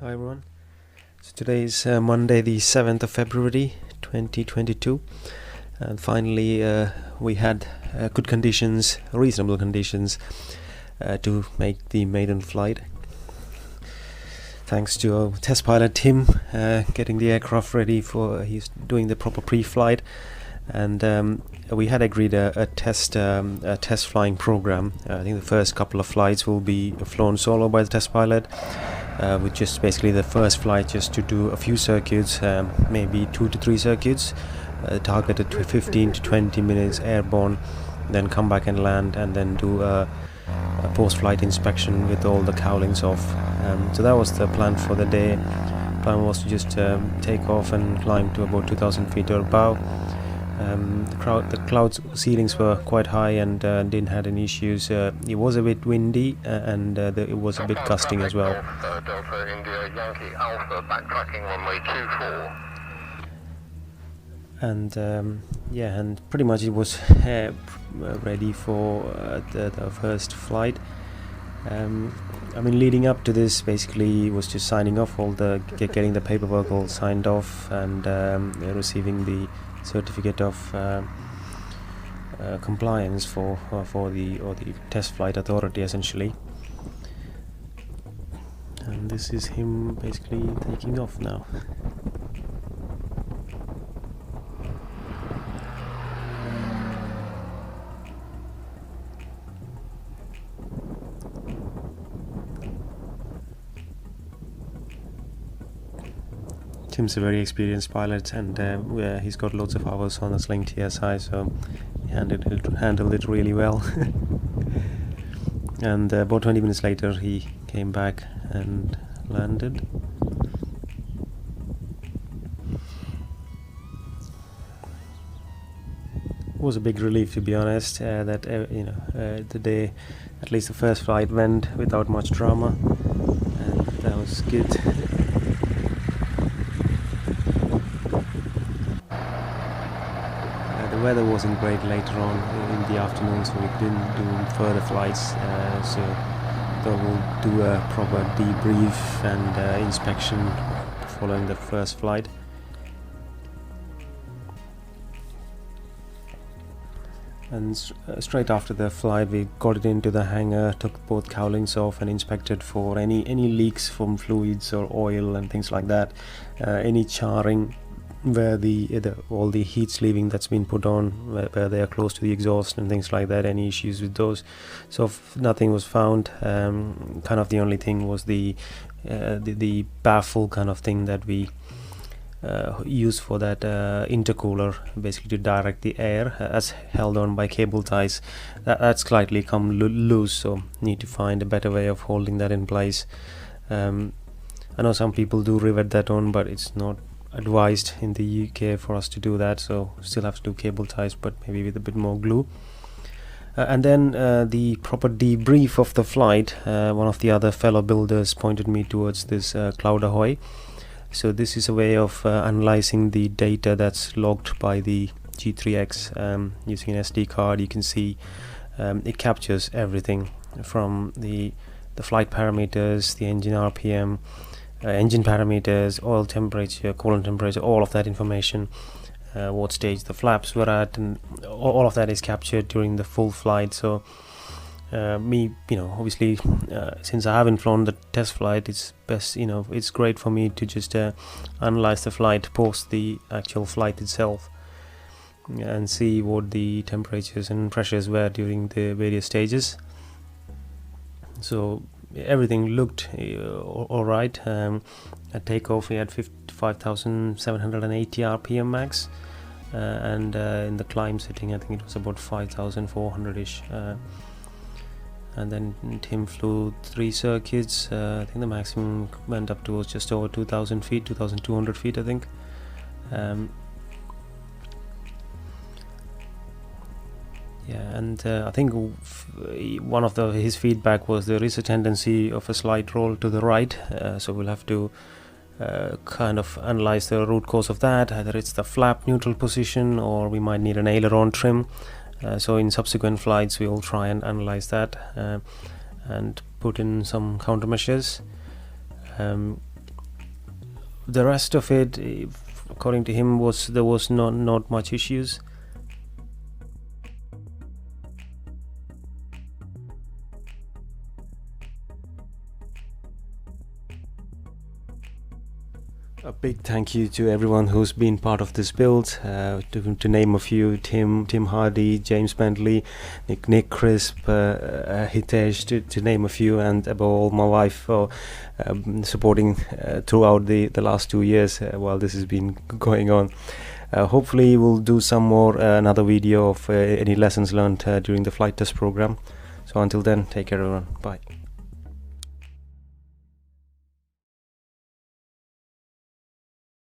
Hi everyone. So today is Monday the 7th of February 2022, and finally we had good conditions, reasonable conditions to make the maiden flight. Thanks to our test pilot Tim getting the aircraft ready for he's doing the proper pre-flight, and we had agreed a test flying program. I think the first couple of flights will be flown solo by the test pilot, with just basically the first flight just to do a few circuits, maybe 2 to 3 circuits, targeted to 15 to 20 minutes airborne, then come back and land, and then do a post-flight inspection with all the cowlings off. So that was the plan for the day. Plan was to just take off and climb to about 2,000 feet or above. The cloud ceilings were quite high and didn't have any issues. It was a bit windy and it was a bit gusting as well. Delta India Yankee Alpha backtracking runway 24. And and pretty much it was ready for the first flight. I mean, leading up to this, basically was just signing off all the getting the paperwork all signed off and receiving the certificate of compliance for the test flight authority essentially. And this is him basically taking off now. Tim's a very experienced pilot, and he's got loads of hours on the Sling TSi, so he handled it really well. And about 20 minutes later he came back and landed. It was a big relief, to be honest, that the day, at least the first flight, went without much drama, and that was good. The weather wasn't great later on in the afternoon, so we didn't do further flights. So we'll do a proper debrief and inspection following the first flight. And straight after the flight, we got it into the hangar, took both cowlings off, and inspected for any leaks from fluids or oil and things like that. Any charring where all the heat's leaving that's been put on, where they are close to the exhaust and things like that, any issues with those. So nothing was found. Kind of the only thing was the baffle kind of thing that we use for that intercooler, basically to direct the air, as held on by cable ties. That's slightly come loose, so need to find a better way of holding that in place. I know some people do rivet that on, but it's not advised in the UK for us to do that, so still have to do cable ties, but maybe with a bit more glue. And then the proper debrief of the flight, one of the other fellow builders pointed me towards this Cloud Ahoy. So this is a way of analyzing the data that's logged by the G3X using an SD card. You can see it captures everything from the flight parameters, the engine RPM, engine parameters, oil temperature, coolant temperature, all of that information, what stage the flaps were at, and all of that is captured during the full flight. So obviously, since I haven't flown the test flight, it's best, it's great for me to just analyze the flight post the actual flight itself and see what the temperatures and pressures were during the various stages. So everything looked all right. At takeoff we had 55,780 RPM max, and in the climb setting I think it was about 5,400-ish. And then Tim flew 3 circuits. I think the maximum went up to just over 2,000 feet, 2,200 feet I think. And I think one of his feedback was there is a tendency of a slight roll to the right, so we'll have to kind of analyze the root cause of that. Either it's the flap neutral position, or we might need an aileron trim. So in subsequent flights we will try and analyze that and put in some countermeasures. the rest of it, according to him, there was not much issues. A big thank you to everyone who's been part of this build. To name a few: Tim Hardy, James Bentley, Nick Crisp, Hitesh, to name a few, and above all my wife for supporting throughout the last 2 years while this has been going on. Hopefully we'll do some more another video of any lessons learned during the flight test program. So until then, take care everyone. Bye.